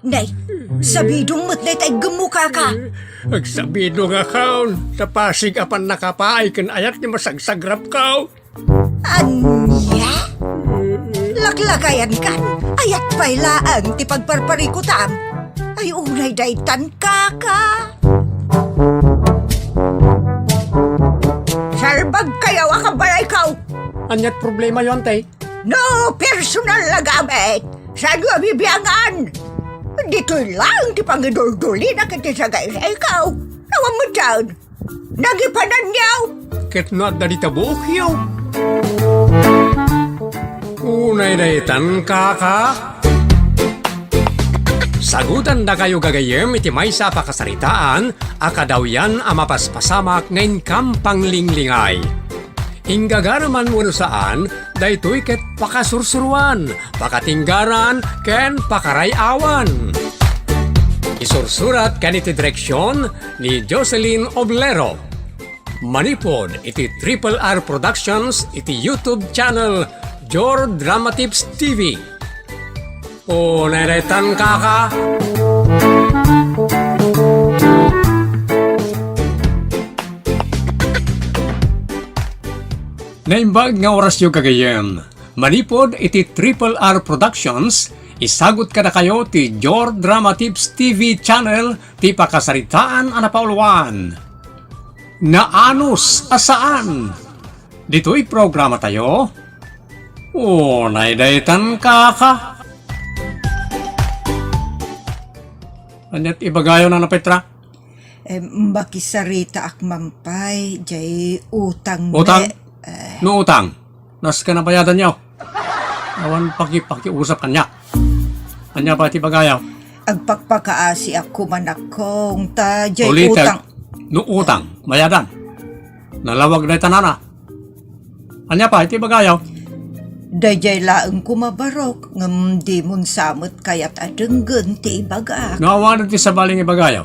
Nay, sabidong matnay tay gemuka ka. Agsabido nga kaon, sa Pasig apan nakapaay kan ayat ni masagsagrap kao. Anya? Laklakayan kan, ayat pa'y laang ti pagparparikutam. Ay unay daytan kaka. Sarbag kayaw akabalay kaw. Anyat problema yon tay? No personal na gamit. Sa bibiyangan. Dito'y lang ti pangidol-duli na kiti sa sa ikaw. Nawang mo dyan. Nagipanan niyaw. Ket not dari tabuok yaw. Unay daytan kaka. Sagutan da kayo gagayem iti maysa pakasaritaan, akadaw yan amapaspasamak ngayon kampang linglingay. Hinggagaraman mo saan, daytoy ket pakasursuruan, pakatinggaran, ken pakarayawan. Isursurat ken iti direksyon ni Jocelyn Oblero. Manipod iti Triple R Productions iti YouTube channel Jor Drama Tips TV. O neretan kaka. Naimbag nga oras yung kagayem. Manipod iti Triple R Productions, isagot ka na kayo ti Jor Drama Tips TV channel ti pakasaritaan anapauluan. Naanos asaan? Dito'y programa tayo. O naidaytan kaka. Anyat ibagayo na Petra? Bakisarita akmampay, jay utang Utang? No utang. Nas ka na bayadan niyo. Awan paki-usap kanya. Anya pa iti bagayaw? Agpakpakaasi ako manakong ta, jay Ulit, utang. no utang. Bayadan. Nalawag na itanana. Anya pa iti bagayaw? Dayjay laeng kumabarok, ngam di mun samot kayat adenggen ti ibagak. Nawawan ti sa baling ibagayaw.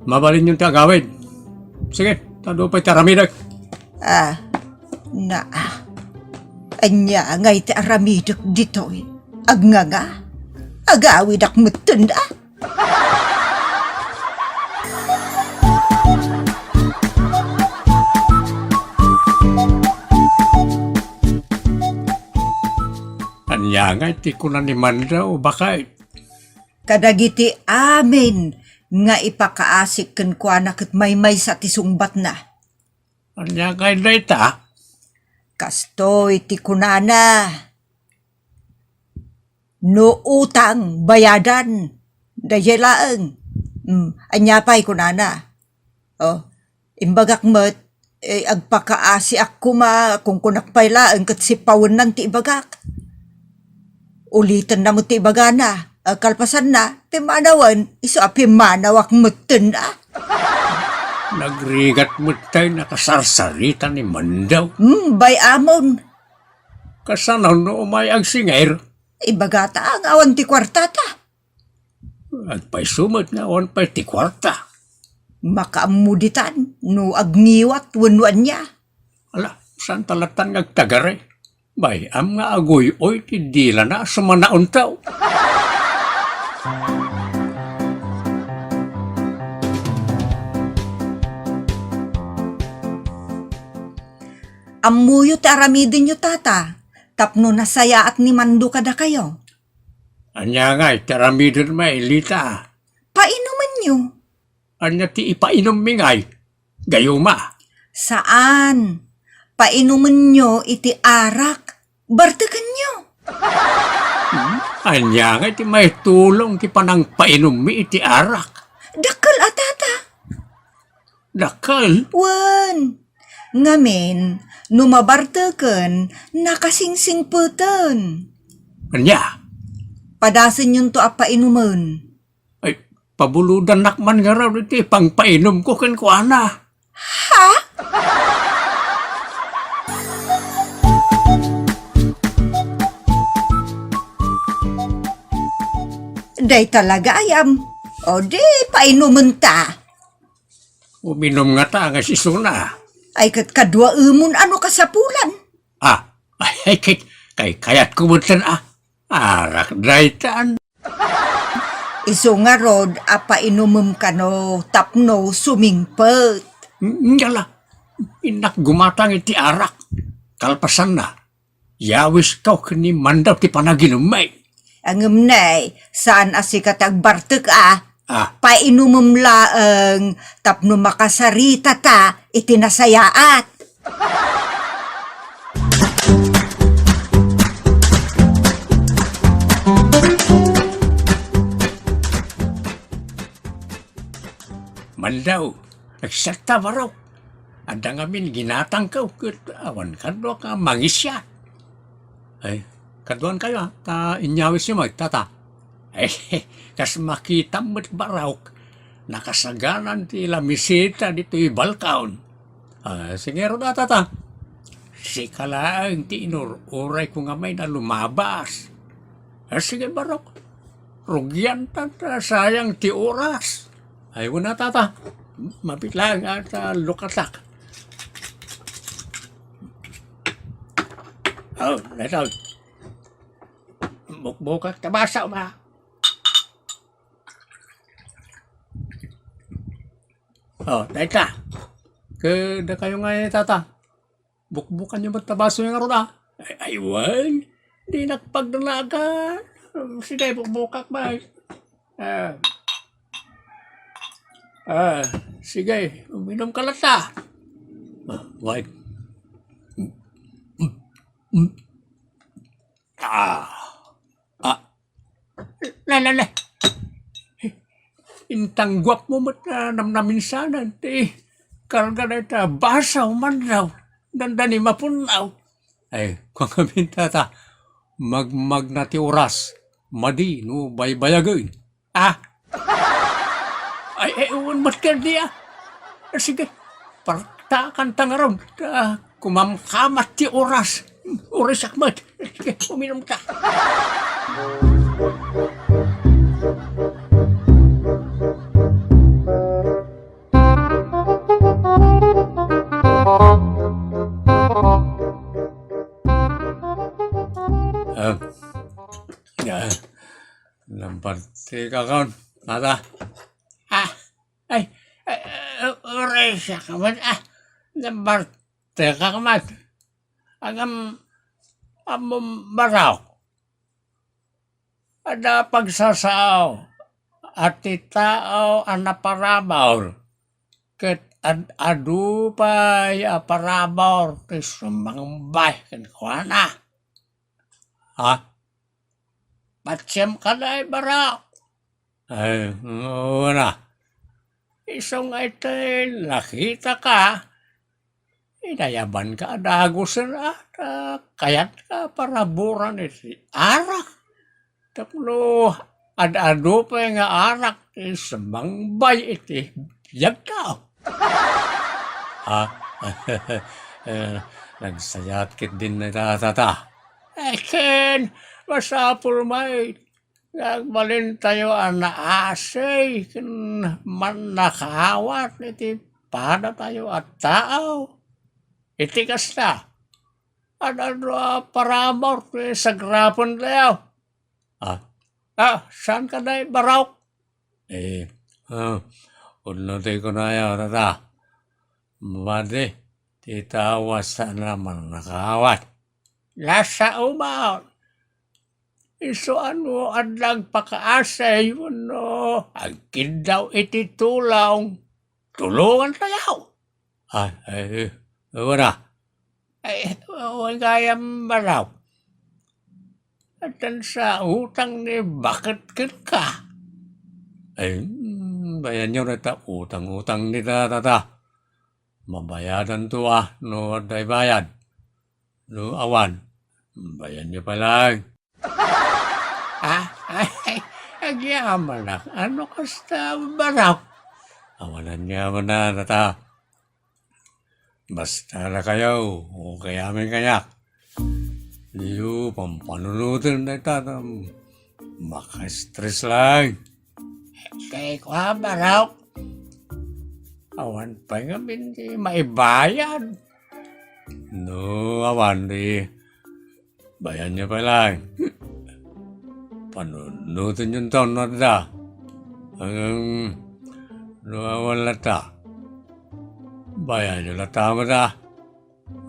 Mabalin yung ti agawid. Sige, tado pa iti aramidag. Anya ngay ti aramidok ditoy. Agnganga, agawid ak mutunda. Anya nga iti kunan ni Manda o bakay. Kadagiti amin nga ipakaasik ken kuana ket maymay sa tisungbat na. Anya nga dayta. Kastoy ti kunana. No utang bayadan. Dayjay laeng. Anya pa'y kunana. Imbagak met, agpakaasi ako kung kunak pa'y laeng ket sipawon nan ti ibagak. Ulitan na mo ti ibagana. Kalpasan na, pimanawan, iso pimanawak mutin na. Nagrigat mo tayo nakasarsarita ni Mandaw. Bay amon. Kasanaw no umay ang singer. Ibagata ang awan ti kwartata. At pa'y sumot na on pa'y ti kwarta. Makaamuditan, no agniwat wanwan niya. Ala, saan talatan ngagtagare? Bay, am nga agoy oy ti dila na sumanaon tao. Amuyo ti aramidin nyo tata. Tapno nasaya at ni Mando kada kayo. Anya nga, taramidin may lita. Painuman nyo. Anya ti ipainom mingay. Gayuma. Saan? Painuman nyo iti arak. Bartakan nyo. Anya nga ti may tulong ti panang painom mi iti arak. Dakal atata. Dakal. Wan. Ngamin, numabartakan, nakasingsing putan. Anya? Padasan yun to apainuman. Ay, pabuludan nakman nga raw iti pang painom ko kan kuana. Ha? Day talaga ayam. O di, painuman ta. Uminom nga ta nga si Suna. Ay kat kadwa umon ano kasapulan. Kay kayat kumutan Arak daitan. Iso nga rod, apa inumum ka no, tapno sumingpet. Ngala, inak gumatang iti arak. Kalpasan na, yawis kau kini mandaw ti panaginumay. Ang nay, saan asikat agbartek Ah, painumum laeng, tapno makasarita ta, itinasayaat. mandaw, nagsakta baraw. Adang amin ginatang kau, awan kadwa ka mangisya. Ay, kaduan kayo ta inyawis nyo magtata. Ay, kas makita mo't baraw, nakasaganan ti lamisita dito Balkaon. Sige ro na tata. Si kalaang ti inururay ko nga may na lumabas. Sige baraw, rugyan tata, sayang ti oras. Ay, wala tata. Mapitlang at lukatak. Oh, nito. Bukbukak tabasa ba? Oh, teka. Kada kayo nga tata. Bukbukan nyo ba't tabaso yung aron Ay, wan. Di nakpagdalagan. Sige, bukbukak ba? Sige, uminom ka lang ta. Wait. Na. Intanggwap mo mat namnamin sana. Karga na ita, basaw man raw. Dandani mapunaw. Ay, kung kami tata, magmag na ti oras. Madi, no, baybayagin. Ay, uwan mat ka diya. Sige, partakan tangarong. Kumamkamat ti oras. Oras akmat. Sige, uminom ka. Lamparte ka kaon. Nata. Oras akmat. Lamparte ka kamat. Agam baraw. Ada pagsasaaw at tao anaparabaw. Ket adu pay aparabaw ti sumangbay ken kuana. Patsem ka na baraw. Ay, wala. Isang ito nakita ka. Inayaban ka, dagusan kayat ka para buran iti arak. Tapno, ad-ado pa yung arak, samangbay iti biyag ka. Nagsayat kit din na tata. Ken, masapul may, nagbalin tayo anaasay, man nakawat iti pada tayo at tao. Iti kasta. Ano paramor sa grapon tayo. Saan ka na baraw? Unuti ko na yun, tata. Madi, titawas sa naman nakawat. Lasa umaw. Iso ano, adlang pakaasay mo no. Agkin daw iti tulaw. Tulungan tayo. Wala. Huwag kayang baraw. At sa utang ni bakit ka? Bayan nyo na ta. Utang-utang ni tata. Mabayadan to no aday bayad. No awan. Bayan nyo pa lang. Agyaman lang. Ano kasta baraw? Awanan niya mo na tata. Basta na kayo, o kaya may kayak. Liyo, pampanunutin na ito. Maka-stress lang. Kaya ko baraw. Awan pa nga hindi maibayan. No, awan di. Bayan niya pa lang. Panunutin yung taon na ito. Nawawala ta. Bayan nyo lata mo ta.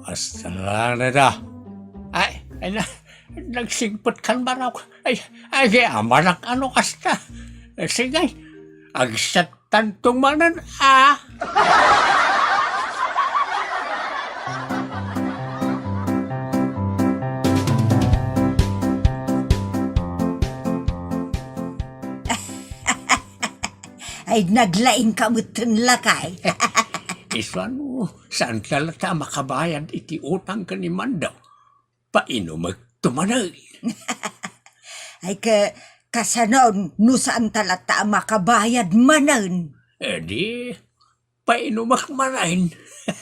Hasta lang na ta. Nagsingpot kan ba raw? Kaya manak ano kasta. Sige, agsatan tumanan Ay naglaing kamutan lakay. Iswan mo, saan talata makabayad iti utang ka ni Mandaw? Paino magtumanay? Ay kasanon, no saan talata makabayad manan. Di, paino makmarain?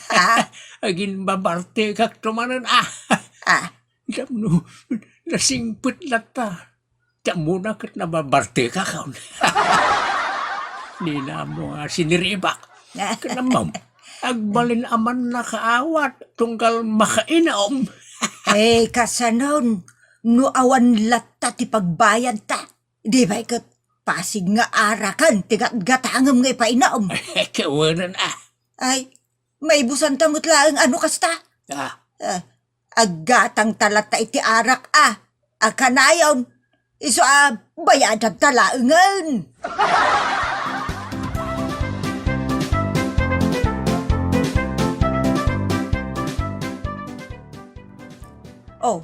Ha? Agin babarte kak tumanan Jam no, nasingput lata. Jam muna kat nababarte ka kaon. Nina mo siniribak. Kanamam, agbalin aman na kaawat tunggal makainaom. Kasanon, no awan lata ti pagbayad ta. Di ba ikat pasig nga arakan, tigat gatangam nga ipainaom. Kawanan Ay, may busan tamot laang ano kasta? Aggatang talata iti arak akanayon. Iso bayadag talaangan. Oh,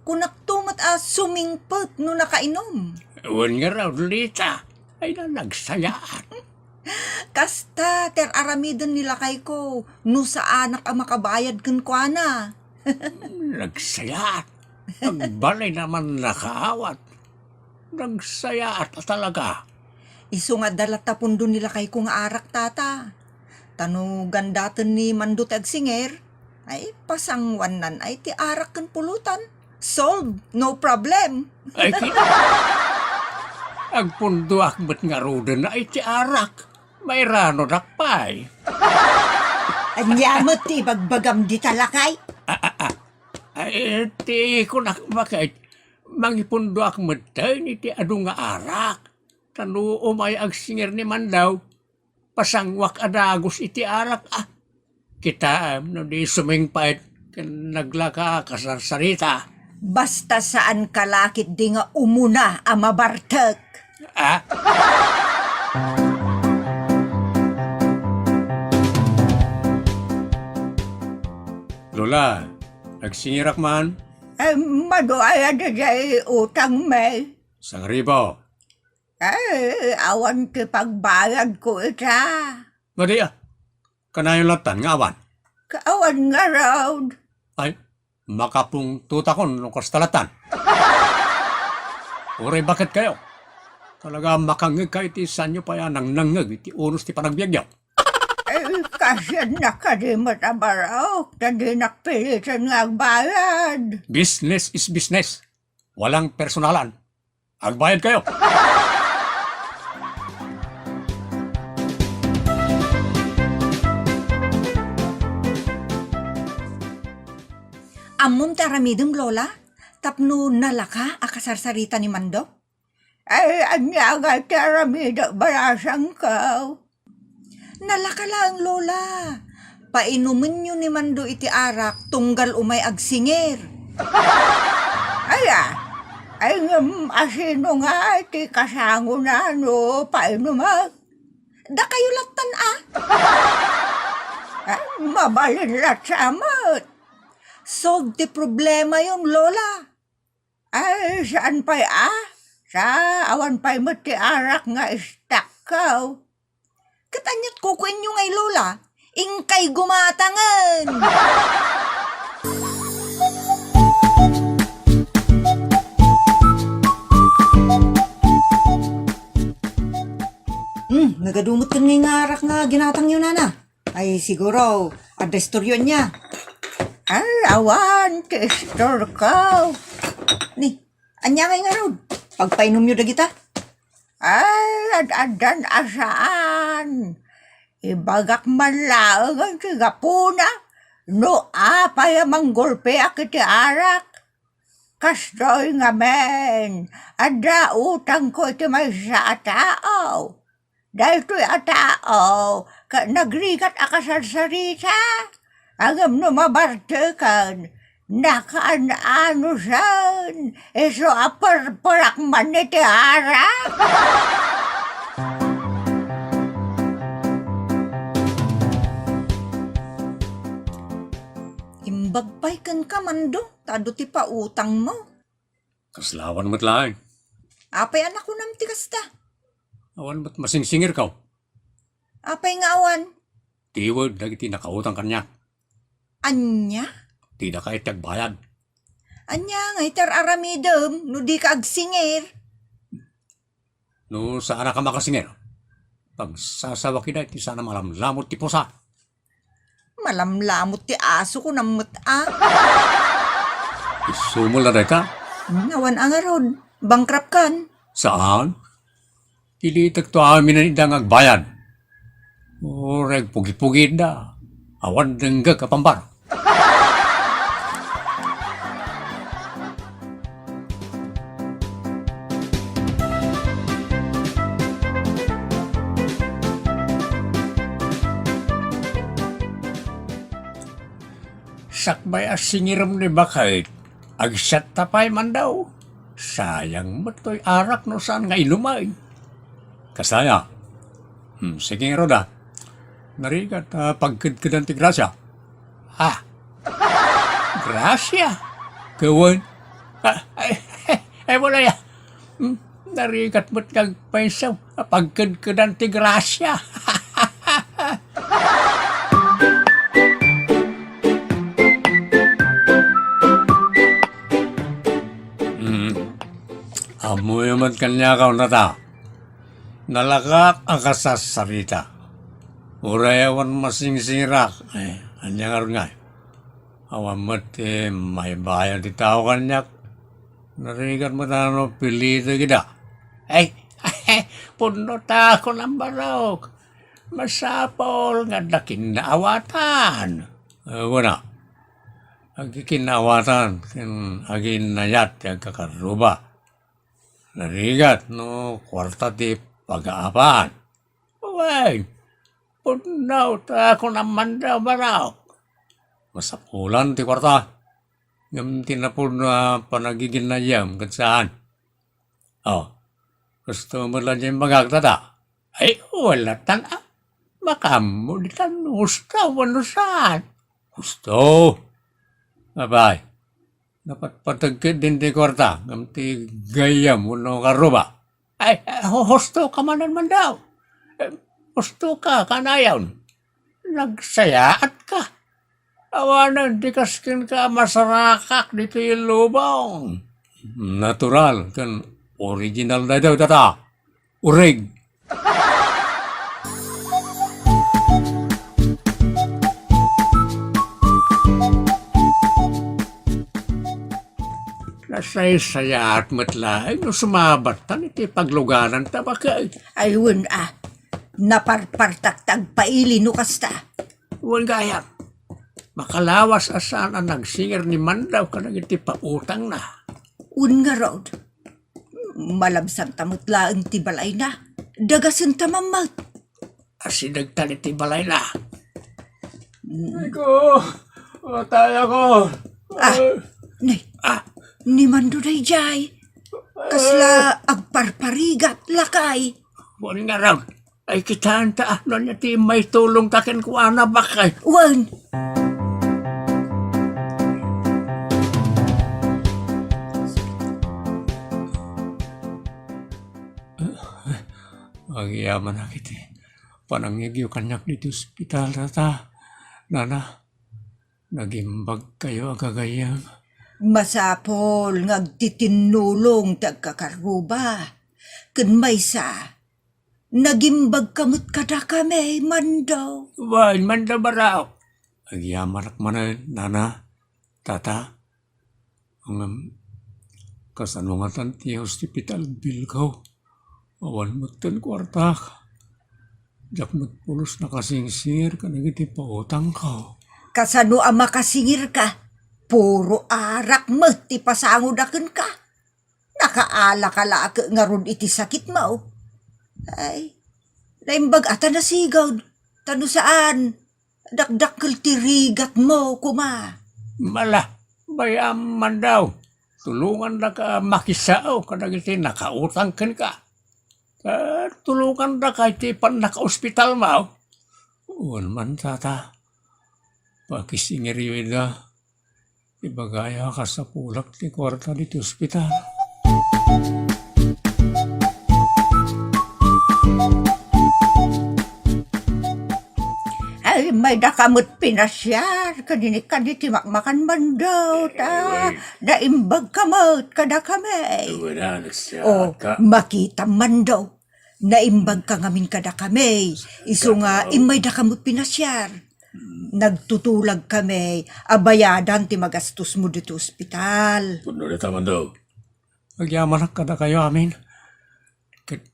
kunaktumat sumingpot no nakainom. Ewan nga raw, Lita. Ay na nagsayaan. Kasta, ter aramidan nila kay ko, no sa anak makabayad kan kwa na. Nagsayaan. Agbalay naman nakaawat. Nagsayaan talaga. Iso nga dalata pundo nila kay ko nga arak tata. Tano gandatan ni Mandut Agsinger, ay pasangwanan ay ti arak kan pulutan. Solved, no problem. Ay, agpundo akbat nga roden na ay ti arak. May rano nakpay. Anyamot ti bagbagam di talakay. Ay, ti ko nakmakait. Mangipundo akmat tayo ni ti adu nga arak. Tano umay agsinger ni Mandaw. Pasangwak adagos iti arak Kita no di sumingpait naglaka kasarsarita. Basta saan kalakit di nga umuna mabartek. Lola, nagsingirak man? Madoaya na jay utang may. Sang ribo. Awan ti pagbayad ko ita. Ngadi kanayon latan nga awan. Kaawan nga raw. Ay, makapung tutakon nung kastalatan. Uri, bakit kayo? Talaga makangig kayo iti sanyo pa yan ang nangag iti unos ti panagbiagyaw. Kasi nakalimat abaraw. Tadi nakpilitan nga agbayad. Business is business. Walang personalan. Agbayad kayo. Amom taramidem lola, tapno nalaka akasarsarita ni Mando? Ay, anyaga taramida barasang kaw. Nalaka lang lola, painumin nyo ni Mando iti arak tunggal umay agsinger. Ay asino nga iti kasango na no, painumak. Da kayo latan mabalin lat samot. Solve di problema yung lola. Ay, saan pa'y Sa awan pa'y mati arak nga istakaw. Katanyat kukuin nyo ngay lola, ingkay gumatangan. Nagadumot kan ngay ngarak nga ginatang yun nana. Ay siguro, ada istoryon niya. Ay, awan, testor ka. Ni, anya ngay nga raw. Pagpainom nyo na kita. Ay, adan asaan. Ibagak malaang ang sigapuna. No, apay manggulpe akiti arak. Kastoy nga men. Ada utang ko iti may sa tao. Dahil to'y tao, nagrigat akasal sarita. Agam no mabarte kan, nakaano san, eso aparparak man ni Tiara. Imbagpay kan ka man do, tado ti pa utang mo. Kaslawan mo't laing. Apay anak ko nam ti kasta. Awan mo't masingsingir ka. Apay nga awan, Tiwod, dagiti nakautang kanya. anya? Di na ka itagbayad. Anya nga itar aramidem, no di ka agsingir. No, saan ka makasingir? Pag sasawa kita, ti sana malamlamot ti pusa. Malamlamot ti aso ko namot Isumol na ka? Ngawan angaron, bankrupt kan. Saan? Dili tagto amin na idang agbayad. Oreg, pugit-pugit na. Awan dengga kapambar. Sakbay asingiram ni bakit. Agsat tapay man daw. Sayang matoy arak no saan nga ilumay. Kasaya. Sige nga roda. Narigat pagkadkadan ti grasya. Grasya? Kawan? Wala ya. Narigat mo't kagpaisaw. Pagkadkadan ti grasya. Amoy man kanya ka nata. Nalakak ang kasasarita. Urayawan masingsirak. Anya nga rin nga. Awan mo't may bayan di tao kanyak. Narigat mo tano pilito kita. Puno ta ako ng barok. Masapol nga dakin na awatan. Wala. Agi kinawatan. Agin nayat yung kakaruba. Narigat no kwarta di pag-aapan. Uway, punaw ta ako naman daw barok. Masapulan ti kwarta. Ngam tinapon na panagigin na yam kansaan. Gusto mo lang yung magagtada. Wala tan Makamo di tan gusto, wano saan. Gusto. Abay. Dapat patagkid din ti kwarta. Ngam ti gayam uno karuba. Husto ka manan man daw. Husto ka, kanayaw. Nagsayaat ka. Awanan, di kaskin ka masarakak dito yung lubong. Natural. Kan original na daw tata. Urig. Nasay-saya at matlaay no sumabatan iti pagluganan tabakay. Ayun naparpartaktag paili no kasta. Huwag gaya. Makalawas asan ang nagsingir ni Mandaw ka nang iti pautang na. Nga rod, malabsang tamutlaang ti balay na, dagasin tamamat. Asinagtan iti balay na. Iko, mataya ko. Ni Manduday jay, kasla agparparigat lakay. Huwag nga raw, ay kitaan ta, ano niya ti may tulong takin ko ana bakay. Wan, Agyaman na kiti. Panangyagyo kanyak dito ospital tata. Nana, nagimbag kayo agagayam. masapol ngagtitinulong tagkakaruba. Kun maysa, nagimbag kamot kada kami, Mandaw. Wan, Mandaw baraw. Agyaman akman nana, tata. Ang kasanungatan ti hospital bill ko. Awan magtan kwartak. Jak magpulos na kasingsir ka nagiti pautang ko. Kasano ang makasingir ka? Puro arak mo, ti pasangudakan ka. Nakaala ka laak nga ron iti sakit mo. Ay, Naimbag ata na sigaw. Tano saan? Dakdakkel tirigat mo, kuma. Mala, bayam man daw. Tulungan na ka makisao kadag iti nakautang ka. Tulungan na ka iti pan naka-ospital mo. Uwan man tata. Pakisingiriyo da. Ibagaya ka sa pulak ti kwarta dito ospital. Ay, may dakamot pinasyar. Kanini makmakan man daw, ta. Naimbag kamot, kada kami. Wala na siya O, makita man daw. Naimbag ka ngamin kada kami. Iso nga, imay dakamot pinasyar. Nagtutulag kami. Abayadan ti magastos mo dito ospital. Puno na taman daw. Magyaman kada kayo amin.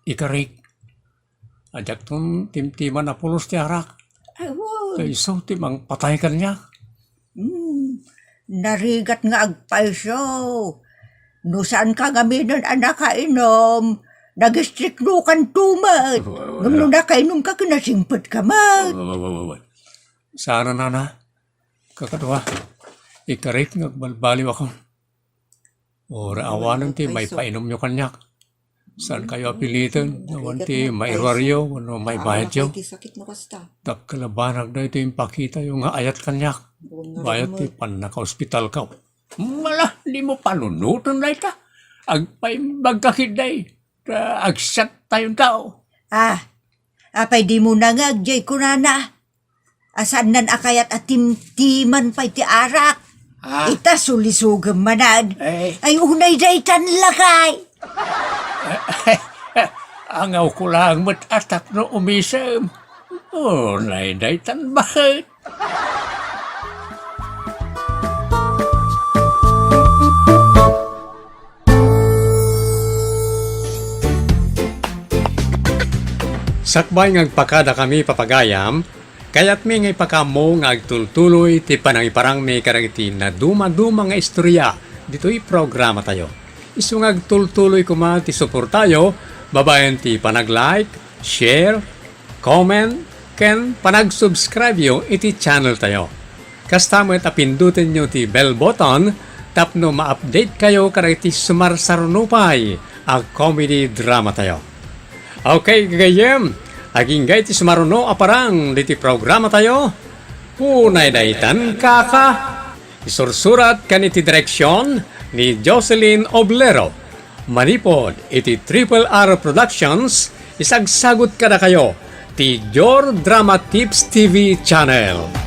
Ikarik. Ajak tong timtiman na pulos ti arak. Ay, wow. Sa iso timang patay ka niya. Narigat nga agpaiso. No saan ka gaminan anak kainom? Nag-strikno kan tumat. Ngam no nakainom ka kinasimpot ka mat. Sana na. Kakadwa. Ikarik ngagbalbaliw ako. Ora awanan ti may painom nyo kanyak. Saan kayo apilitan? Nawan ti mairwaryo, ano may bayad yo. sakit mo kasta. Kalabanag na ito yung pakita yung ayat kanyak. Bayad ti pan naka-hospital ka. Mala, di mo panunutan na ito. Agpaimbag kakiday. Agsat tayong tao. Apay di mo nangagjay ko na. Asan nan akayat at timtiman pa'y ti arak. Ita sulisugam manad. Ay unay daytan lakay. Angaw ko lang matatak no umisam. Daytan bakit? Sakbay ngagpakada kami papagayam, kaya't may ngay pakamo ngagtultuloy ti panangiparang may karagiti na duma-duma nga istorya dito'y programa tayo. Isu ngagtultuloy kuma ti support tayo, babayan ti panag-like, share, comment, ken panag-subscribe yo iti channel tayo. Kastamet apindutin nyo ti bell button tapno ma-update kayo karagiti sumarsarunupay ang comedy drama tayo. Okay, gagayem. Aging gay ti sumaruno aparang diti programa tayo. Unay daytan kaka. Isursurat kaniti direksyon ni Jocelyn Oblero. Manipod iti Triple R Productions. Isagsagot kada kayo ti Your Drama Tips TV channel.